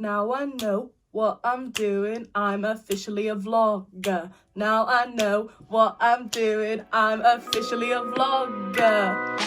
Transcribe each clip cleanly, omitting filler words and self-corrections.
Now I know what I'm doing, I'm officially a vlogger. Now I know what I'm doing, I'm officially a vlogger.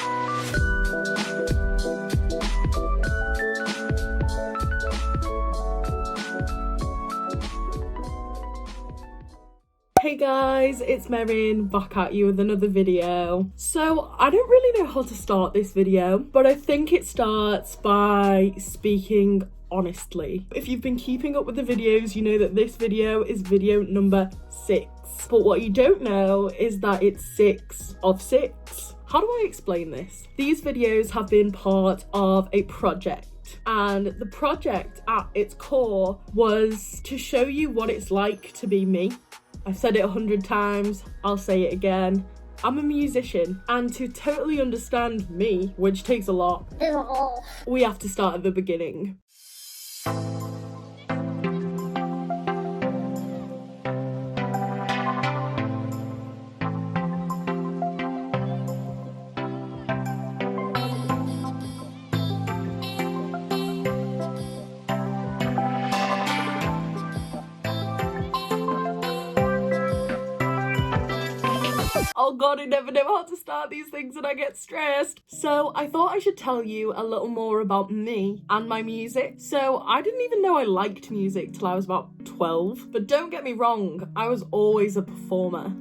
Hey guys, it's Merryn back at you with another video. So I don't really know how to start this video, but I think it starts by speaking honestly. If you've been keeping up with the videos, you know that this video is video number 6. But what you don't know is that it's 6 of 6. How do I explain this? These videos have been part of a project. And the project at its core was to show you what it's like to be me. I've said it 100 times, I'll say it again. I'm a musician, and to totally understand me, which takes a lot, we have to start at the beginning. Oh god, I never know how to start these things and I get stressed. So I thought I should tell you a little more about me and my music. So I didn't even know I liked music till I was about 12. But don't get me wrong, I was always a performer.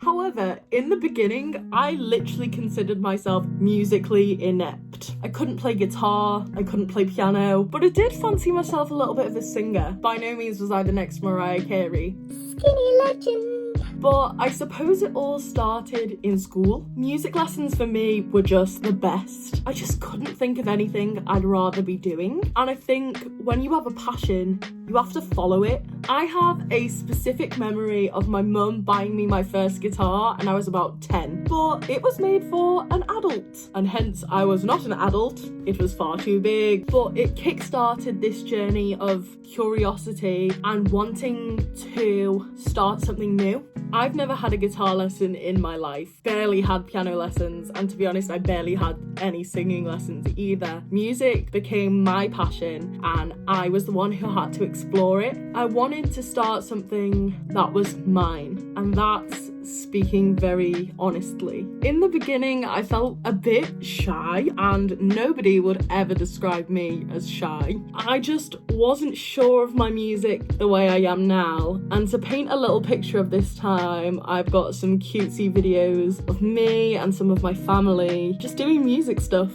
However, in the beginning, I literally considered myself musically inept. I couldn't play guitar, I couldn't play piano, but I did fancy myself a little bit of a singer. By no means was I the next Mariah Carey. Skinny legend. But I suppose it all started in school. Music lessons for me were just the best. I just couldn't think of anything I'd rather be doing. And I think when you have a passion, you have to follow it. I have a specific memory of my mum buying me my first guitar and I was about 10. But it was made for an adult. And hence I was not an adult. It was far too big. But it kick-started this journey of curiosity and wanting to start something new. I've never had a guitar lesson in my life, barely had piano lessons, and to be honest, I barely had any singing lessons either. Music became my passion and I was the one who had to explore it. I wanted to start something that was mine, and that's speaking very honestly. In the beginning, I felt a bit shy, and nobody would ever describe me as shy. I just wasn't sure of my music the way I am now, and to paint a little picture of this time, I've got some cutesy videos of me and some of my family just doing music stuff.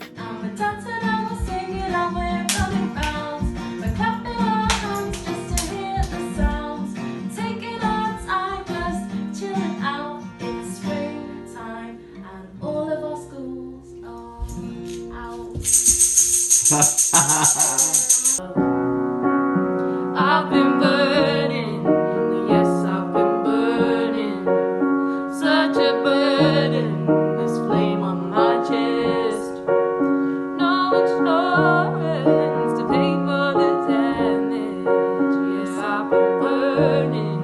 I've been burning, yes, I've been burning, such a burden, this flame on my chest. No insurance to pay for the damage, yes, I've been burning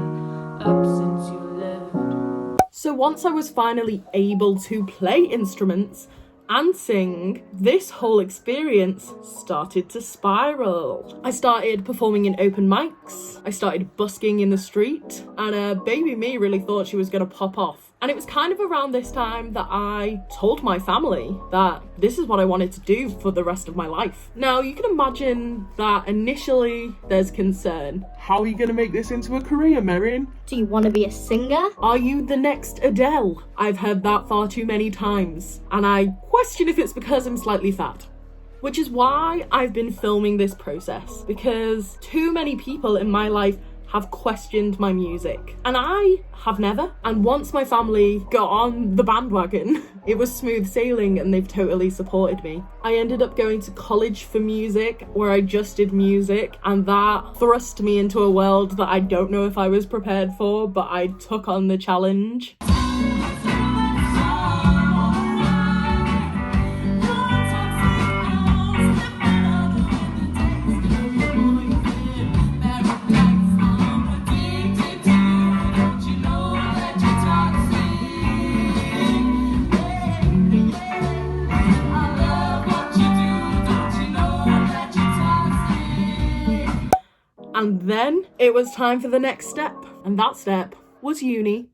up since you left. So once I was finally able to play instruments and sing, this whole experience started to spiral. I started performing in open mics, I started busking in the street, and baby me really thought she was gonna pop off. And it was kind of around this time that I told my family that this is what I wanted to do for the rest of my life. Now, you can imagine that initially there's concern. How are you gonna make this into a career, Merryn? Do you want to be a singer? Are you the next Adele? I've heard that far too many times, and I question if it's because I'm slightly fat. Which is why I've been filming this process, because too many people in my life have questioned my music, and I have never. And once my family got on the bandwagon, it was smooth sailing and they've totally supported me. I ended up going to college for music, where I just did music, and that thrust me into a world that I don't know if I was prepared for, but I took on the challenge. then it was time for the next step, and that step was uni.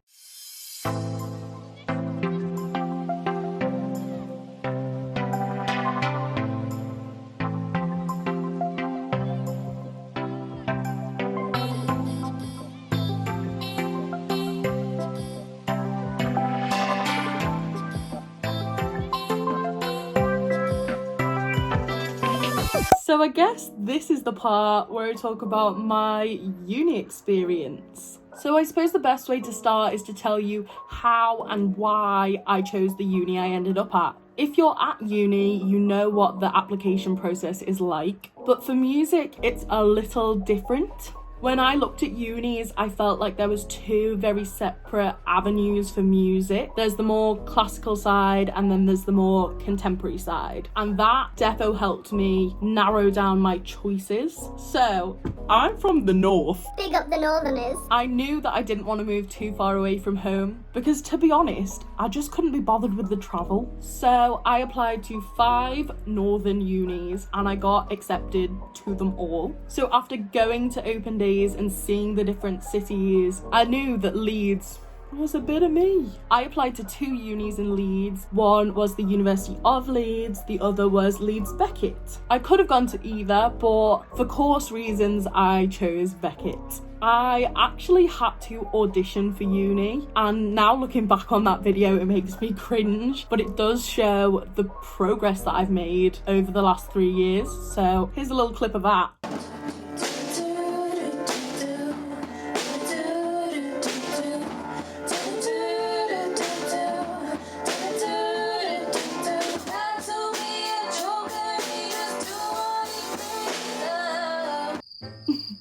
So I guess this is the part where I talk about my uni experience. So I suppose the best way to start is to tell you how and why I chose the uni I ended up at. If you're at uni, you know what the application process is like, but for music, it's a little different. When I looked at unis, I felt like there was two very separate avenues for music. There's the more classical side and then there's the more contemporary side. And that defo helped me narrow down my choices. So, I'm from the north. Big up the northerners. I knew that I didn't want to move too far away from home because, to be honest, I just couldn't be bothered with the travel. So I applied to 5 northern unis and I got accepted to them all. So after going to open days and seeing the different cities, I knew that Leeds was a bit of me. I applied to 2 unis in Leeds. One was the University of Leeds, the other was Leeds Beckett. I could have gone to either, but for course reasons I chose Beckett. I actually had to audition for uni, and now looking back on that video it makes me cringe, but it does show the progress that I've made over the last 3 years. So here's a little clip of that.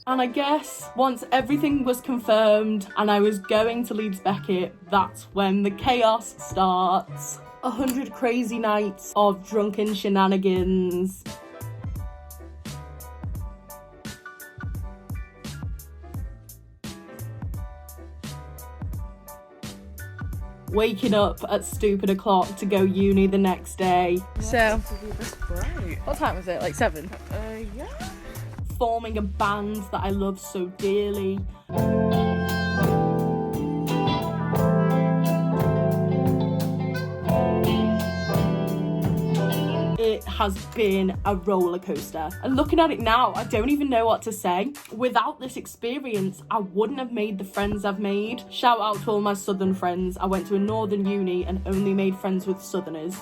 And I guess once everything was confirmed and I was going to Leeds Beckett, that's when the chaos starts. 100 crazy nights of drunken shenanigans. Waking up at stupid o'clock to go uni the next day. So, what time was it? Like 7? Yeah. Forming a band that I love so dearly. It has been a roller coaster. And looking at it now, I don't even know what to say. Without this experience, I wouldn't have made the friends I've made. Shout out to all my southern friends. I went to a northern uni and only made friends with southerners.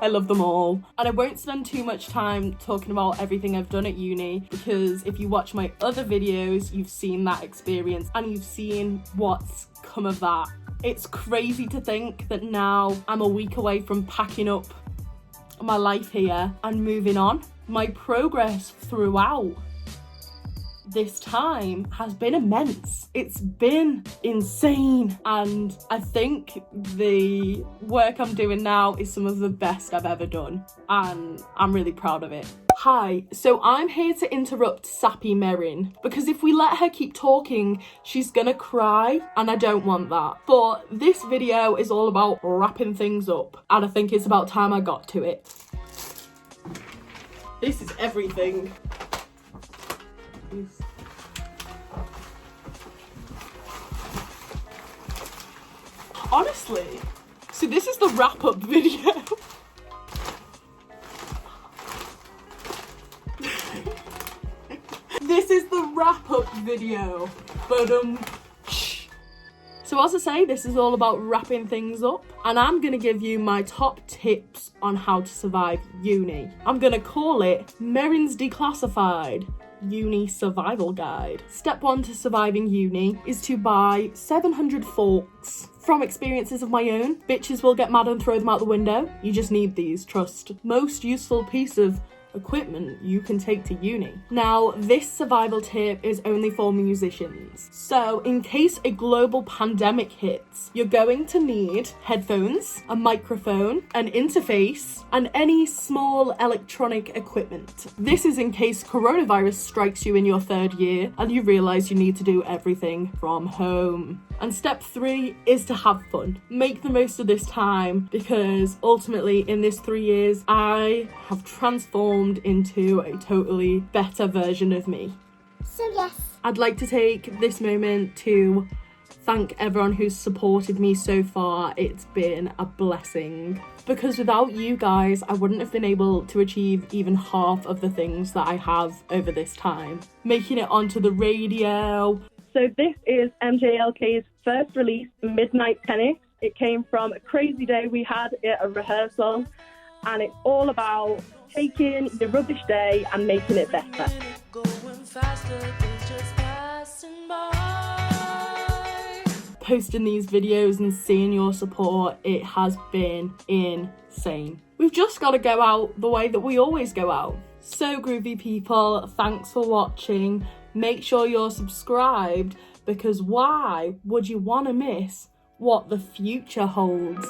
I love them all. And I won't spend too much time talking about everything I've done at uni, because if you watch my other videos, you've seen that experience and you've seen what's come of that. It's crazy to think that now I'm a week away from packing up my life here and moving on. My progress throughout this time has been immense. It's been insane, and I think the work I'm doing now is some of the best I've ever done, and I'm really proud of it. Hi, so I'm here to interrupt sappy Merryn, because if we let her keep talking, she's gonna cry, and I don't want that. But this video is all about wrapping things up, and I think it's about time I got to it. This is everything. Honestly, so this is the wrap-up video. This is the wrap-up video. So as I say, this is all about wrapping things up, and I'm gonna give you my top tips on how to survive uni. I'm gonna call it Merryn's Declassified Uni Survival Guide. Step 1 to surviving uni is to buy 700 forks. From experiences of my own, bitches will get mad and throw them out the window. You just need these, trust. Most useful piece of equipment you can take to uni. Now, this survival tip is only for musicians. So, in case a global pandemic hits, you're going to need headphones, a microphone, an interface, and any small electronic equipment. This is in case coronavirus strikes you in your 3rd year and you realise you need to do everything from home. And step 3 is to have fun. Make the most of this time, because ultimately in this 3 years, I have transformed into a totally better version of me. So yes, I'd like to take this moment to thank everyone who's supported me so far. It's been a blessing. Because without you guys, I wouldn't have been able to achieve even half of the things that I have over this time. Making it onto the radio. So this is MJLK's first release, Midnight Tennis. It came from a crazy day we had at a rehearsal, and it's all about taking your rubbish day and making it better. Posting these videos and seeing your support, it has been insane. We've just got to go out the way that we always go out. So groovy people, thanks for watching. Make sure you're subscribed, because why would you want to miss what the future holds?